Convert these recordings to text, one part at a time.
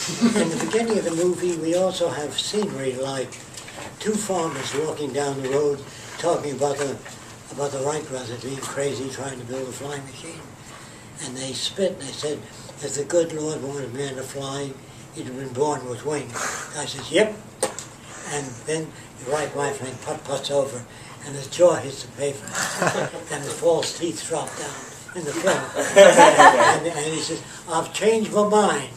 In the beginning of the movie, we also have scenery like two farmers walking down the road talking about the Wright brothers being crazy trying to build a flying machine. And they spit and they said, if the good Lord wanted man to fly, he'd have been born with wings. The guy says, yep. And then the right rifling putt-putts over, and his jaw hits the paper, and his false teeth drop down in the film. And he says, I've changed my mind.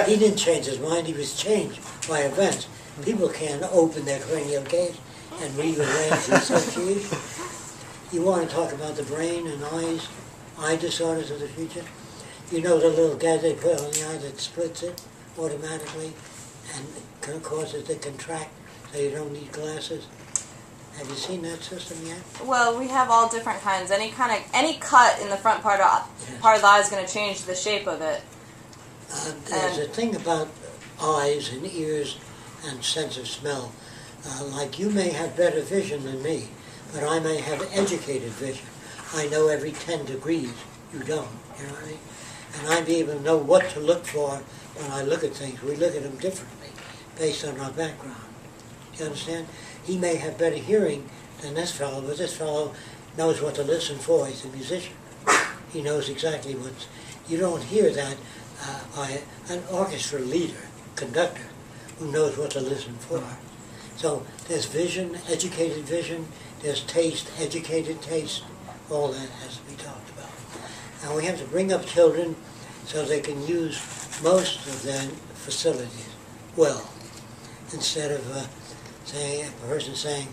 He didn't change his mind, he was changed by events. People can't open their cranial case and rearrange the association. You want to talk about the brain and eyes, eye disorders of the future? You know the little gas they put on the eye that splits it automatically and causes it to contract so you don't need glasses? Have you seen that system yet? Well, we have all different kinds. Any cut in the front part of the eye is going to change the shape of it. There's a thing about eyes and ears and sense of smell. Like you may have better vision than me, but I may have educated vision. I know every 10 degrees. You don't, you know what I mean? And I be able to know what to look for when I look at things. We look at them differently based on our background. You understand? He may have better hearing than this fellow, but this fellow knows what to listen for. He's a musician. He knows exactly what's... You don't hear that by an orchestra leader, conductor, who knows what to listen for. So there's vision, educated vision, there's taste, educated taste. All that has to be talked about. And we have to bring up children so they can use most of their facilities well, instead of saying, a person saying,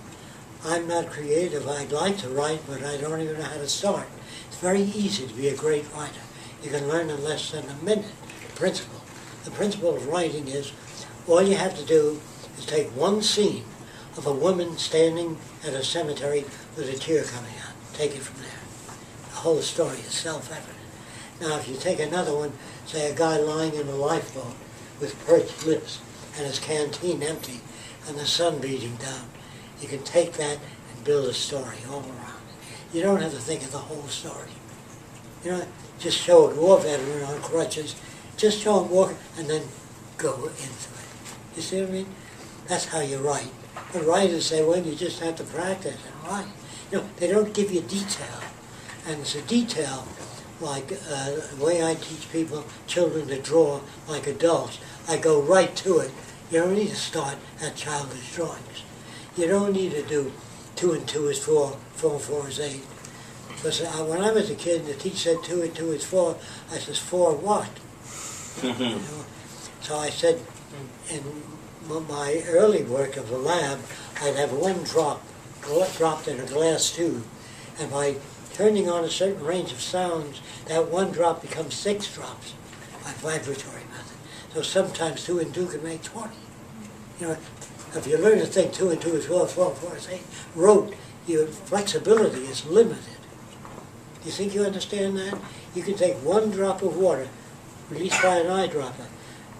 I'm not creative, I'd like to write, but I don't even know how to start. It's very easy to be a great writer. You can learn in less than a minute the principle. The principle of writing is, all you have to do is take one scene of a woman standing at a cemetery with a tear coming out. Take it from there. The whole story is self-evident. Now, if you take another one, say a guy lying in a lifeboat with parched lips and his canteen empty and the sun beating down, you can take that and build a story all around it. You don't have to think of the whole story. You know, just show a war veteran on crutches, just show him walking, and then go into it. You see what I mean? That's how you write. But writers say, well, you just have to practice and write. You know, they don't give you detail. And it's a detail, like the way I teach people, children to draw like adults. I go right to it. You don't need to start at childish drawings. You don't need to do 2 and 2 is 4, 4 and 4 is 8. Because when I was a kid and the teacher said 2 and 2 is 4, I said, 4 what? You know? So I said, in my early work of the lab, I'd have one drop dropped in a glass tube, and by turning on a certain range of sounds, that one drop becomes 6 drops by vibratory method. So sometimes 2 and 2 can make 20. You know, if you learn to think 2 and 2 is 4, 4 and 4 is 8, rote, your flexibility is limited. Do you think you understand that? You can take one drop of water, released by an eyedropper,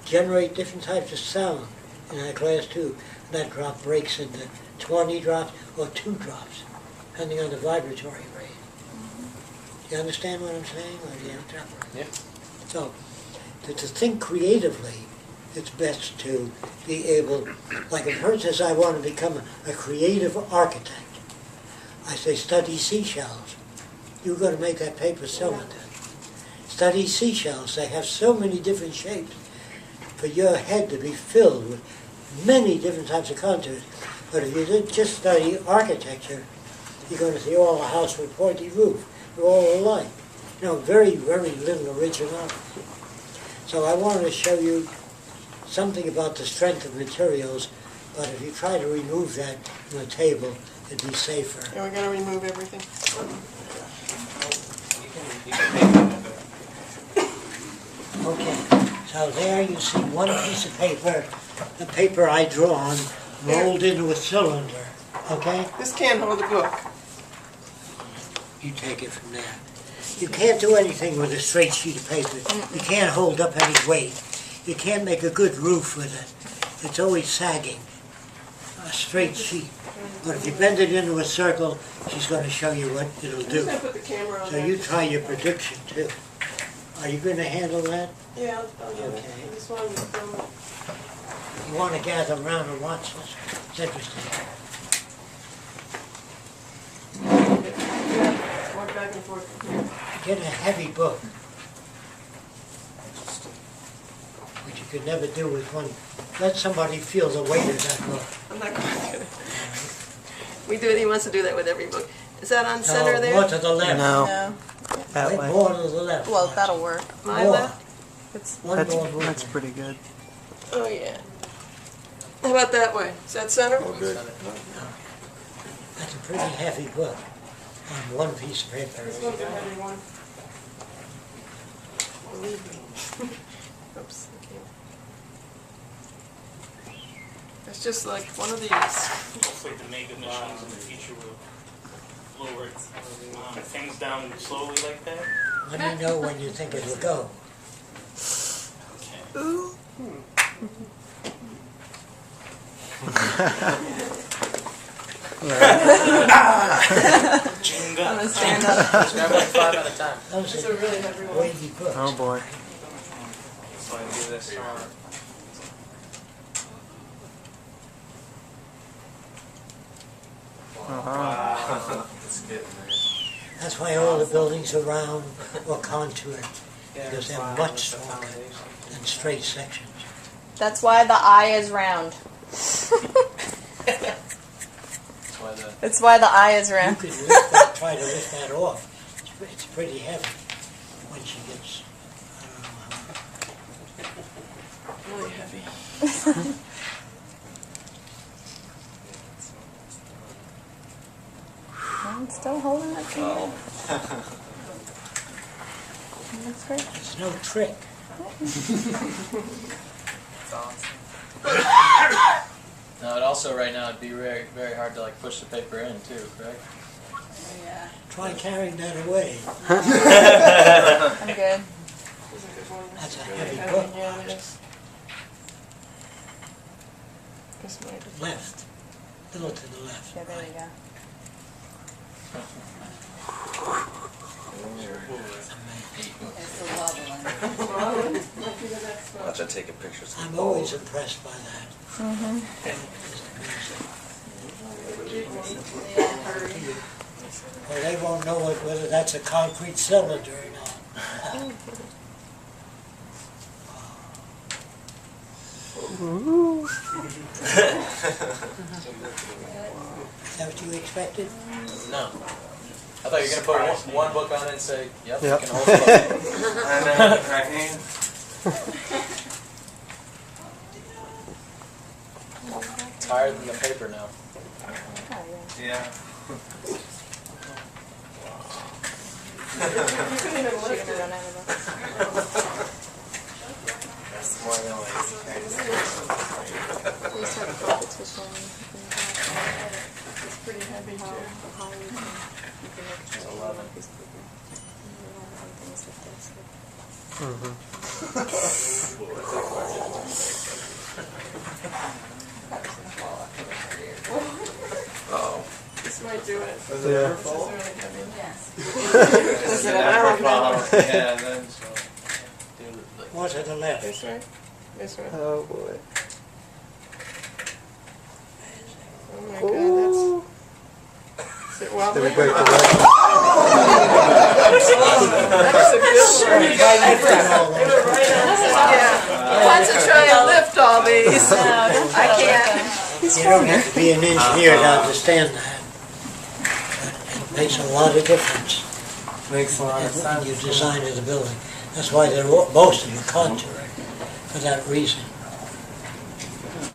generate different types of sound in that glass tube, and that drop breaks into 20 drops or 2 drops, depending on the vibratory rate. Do you understand what I'm saying? Or do you interpret? Yeah. So, to think creatively, it's best to be able, like a person says, I want to become a creative architect. I say, study seashells. You've got to make that paper cylinder. Study seashells. They have so many different shapes for your head to be filled with many different types of contours. But if you just study architecture, you're going to see all a house with pointy roof. They're all alike. You know, very, very little originality. So I wanted to show you something about the strength of materials, but if you try to remove that from the table, it'd be safer. Yeah, we're going to remove everything. Okay, so there you see one piece of paper, the paper I draw on, rolled into a cylinder, okay? This can't hold a book. You take it from there. You can't do anything with a straight sheet of paper. You can't hold up any weight. You can't make a good roof with it. It's always sagging, a straight sheet. But if you bend it into a circle, she's going to show you what it'll do. I'm just going to put the camera on So there. you try your prediction too. Are you going to handle that? Yeah, I'll do it. Okay. I just wanted to film it. You want to gather around and watch this? It's interesting. Yeah, walk back and forth. Get a heavy book, which you could never do with one. Let somebody feel the weight of that book. I'm not going to. We do it. He wants to do that with every book. Is that on center No, there? more to the left. No, No. that Wait, way. more to the left. Well, that'll work. My More. left? It's One That's, more movement. that's pretty good. Oh, yeah. How about that way? Is that center? Good. That's a pretty heavy book on one piece of paper. This one's a heavy one. Believe me. Oops. Okay. It's just like one of these. Hopefully the mega machines in the future will lower things down slowly like that. Let me know when you think it'll go. Jinga. I'm gonna stand up. Just grab like 5 at a time. Those It's are a really heavy one. weighty books. Oh boy. So I can do this. It's getting there. That's why all the buildings are round or contoured, because they're much stronger than straight sections. That's why the eye is round. That's why the eye is You round. could lift that, try to lift that off. It's pretty heavy when she gets, I don't know how. Really heavy. I'm still holding that finger. That's great. It's no trick. No, it also right now it'd be very, very hard to like push the paper in too, correct? Yeah. Try carrying that away. I'm good. This is a good one. That's a Really heavy heavy. book. Yeah, it is. This might be. Left. A little to the left. Yeah, there you go. Watch, I take a picture. I'm always impressed by that. Well, they won't know whether that's a concrete cylinder or not. Is that what you expected? No. I thought you were gonna put one book on it and say, "Yep, Yep. you can hold it." I know, right? It's higher than the paper now. Oh, yeah. Yeah. You couldn't even She's lift gonna it. run out of them. That's more than Please have a competition. It's pretty heavy How too. high you can make it. 11. Piece of paper. And things like this. Oh. This might do it. Yeah. This is really heavy. Is it ever fall? Yeah, then. More to the left. This way? This way. Oh boy. Oh my god, that's... Is it wobbly? Did we break the leg? That was a good one. Yeah. Wants to try and lift all these. I can't. You don't have to be an engineer to understand that. But it makes a lot of difference Makes a lot of in sense. your design of the building. That's why they're most of them contoured, for that reason.